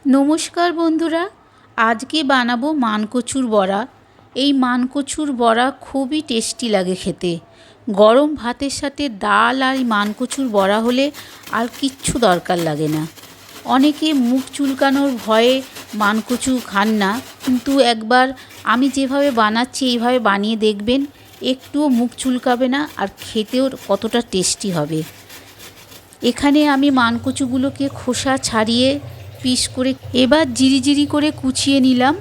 নমস্কার বন্ধুরা, আজকে বানাবো মানকচুর বড়া। এই মানকচুর বড়া খুবই টেস্টি লাগে খেতে। গরম ভাতের সাথে ডাল আর এই মানকচুর বড়া হলে আর কিচ্ছু দরকার লাগে না। অনেকে মুখ চুলকানোর ভয়ে মানকচু খান না, কিন্তু একবার আমি যেভাবে বানাচ্ছি এইভাবে বানিয়ে দেখবেন, একটুও মুখ চুলকাবে না আর খেতেও কতটা টেস্টি হবে। এখানে আমি মানকচুগুলোকে খোসা ছাড়িয়ে পিস করে এবার জিরি করে কুচিয়ে নিলাম।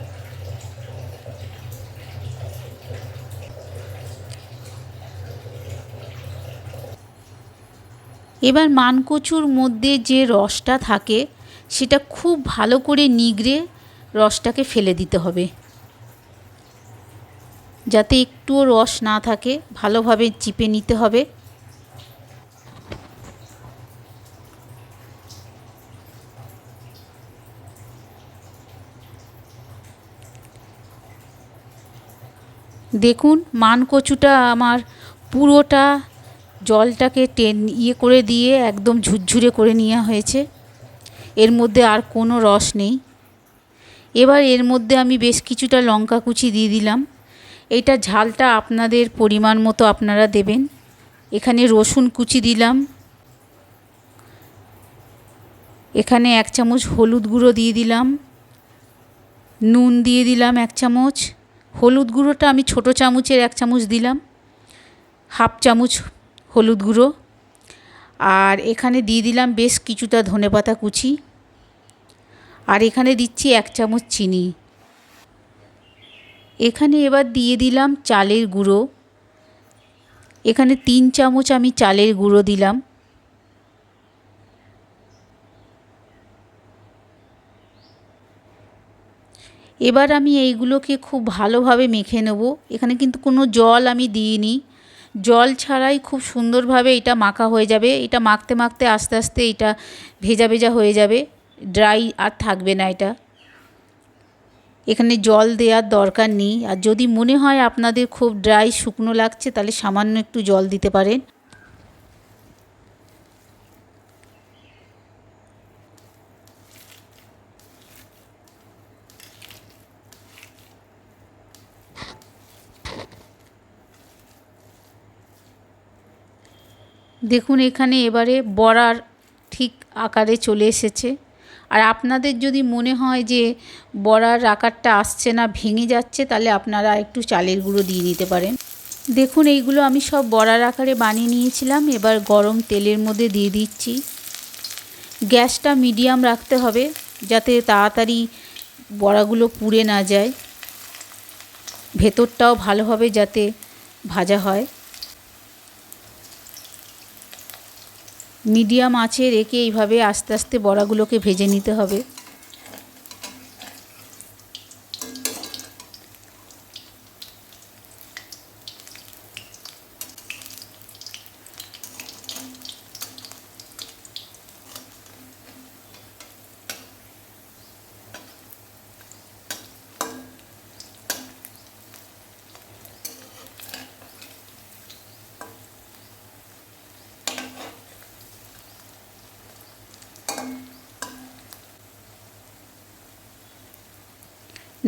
এবার মানকচুর মধ্যে যে রসটা থাকে সেটা খুব ভালো করে নিগড়ে রসটাকে ফেলে দিতে হবে, যাতে একটুও রস না থাকে। ভালোভাবে চিপে নিতে হবে। দেখুন, মানকচুটা আমার পুরোটা জলটাকে করে দিয়ে একদম ঝুরঝুরে করে নেওয়া হয়েছে। এর মধ্যে আর কোনো রস নেই। এবার এর মধ্যে আমি বেশ কিছুটা লঙ্কা কুচি দিয়ে দিলাম। এটা ঝালটা আপনাদের পরিমাণ মতো আপনারা দেবেন। এখানে রসুন কুচি দিলাম। এখানে 1 চামচ হলুদ গুঁড়ো দিয়ে দিলাম। নুন দিয়ে দিলাম 1 চামচ। হলুদ গুঁড়োটা আমি ছোটো চামচের 1 চামচ দিলাম। হাফ চামচ হলুদ গুঁড়ো। আর এখানে দিয়ে দিলাম বেশ কিছুটা ধনেপাতা কুচি। আর এখানে দিচ্ছি 1 চামচ চিনি। এখানে এবার দিয়ে দিলাম চালের গুঁড়ো। এখানে 3 চামচ আমি চালের গুঁড়ো দিলাম। এবার আমি এইগুলোকে খুব ভালোভাবে মেখে নেব। এখানে কিন্তু কোনো জল আমি দিইনি। জল ছাড়াই খুব সুন্দরভাবে এটা মাখা হয়ে যাবে। এটা মাখতে মাখতে আস্তে আস্তে এটা ভেজা ভেজা হয়ে যাবে, ড্রাই আর থাকবে না এটা। এখানে জল দেওয়ার দরকার নেই। আর যদি মনে হয় আপনাদের খুব ড্রাই শুকনো লাগছে, তাহলে সামান্য একটু জল দিতে পারেন। দেখুন, এখানে এবারে বড়ার ঠিক আকারে চলে এসেছে। আর আপনাদের যদি মনে হয় যে বড়ার আকারটা আসছে না, ভেঙে যাচ্ছে, তাহলে আপনারা একটু চালের গুঁড়ো দিয়ে নিতে পারেন। দেখুন, এইগুলো আমি সব বড়ার আকারে বানিয়ে নিয়েছিলাম। এবার গরম তেলের মধ্যে দিয়ে দিচ্ছি। গ্যাসটা মিডিয়াম রাখতে হবে, যাতে তাড়াতাড়ি বড়াগুলো পুড়ে না যায়, ভেতরটাও ভালোভাবে যাতে ভাজা হয়। মিডিয়াম আঁচে রেখে এইভাবে আস্তে আস্তে বড়াগুলোকে ভেজে নিতে হবে।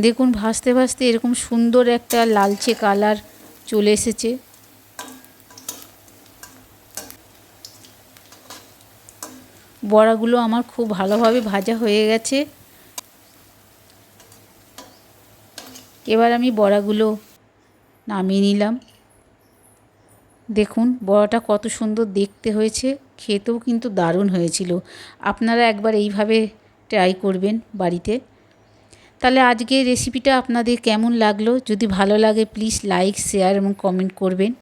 দেখুন, ভাজতে ভাজতে এরকম সুন্দর একটা লালচে কালার চলে এসেছে। বড়াগুলো আমার খুব ভালোভাবে ভাজা হয়ে গেছে। এবার আমি বড়াগুলো নামিয়ে নিলাম। দেখুন, বড়াটা কত সুন্দর দেখতে হয়েছে, খেতেও কিন্তু দারুণ হয়েছিল। আপনারা একবার এইভাবে ট্রাই করবেন বাড়িতে। তাহলে আজকের রেসিপিটা আপনাদের কেমন লাগলো? যদি ভালো লাগে প্লিজ লাইক, শেয়ার এবং কমেন্ট করবেন।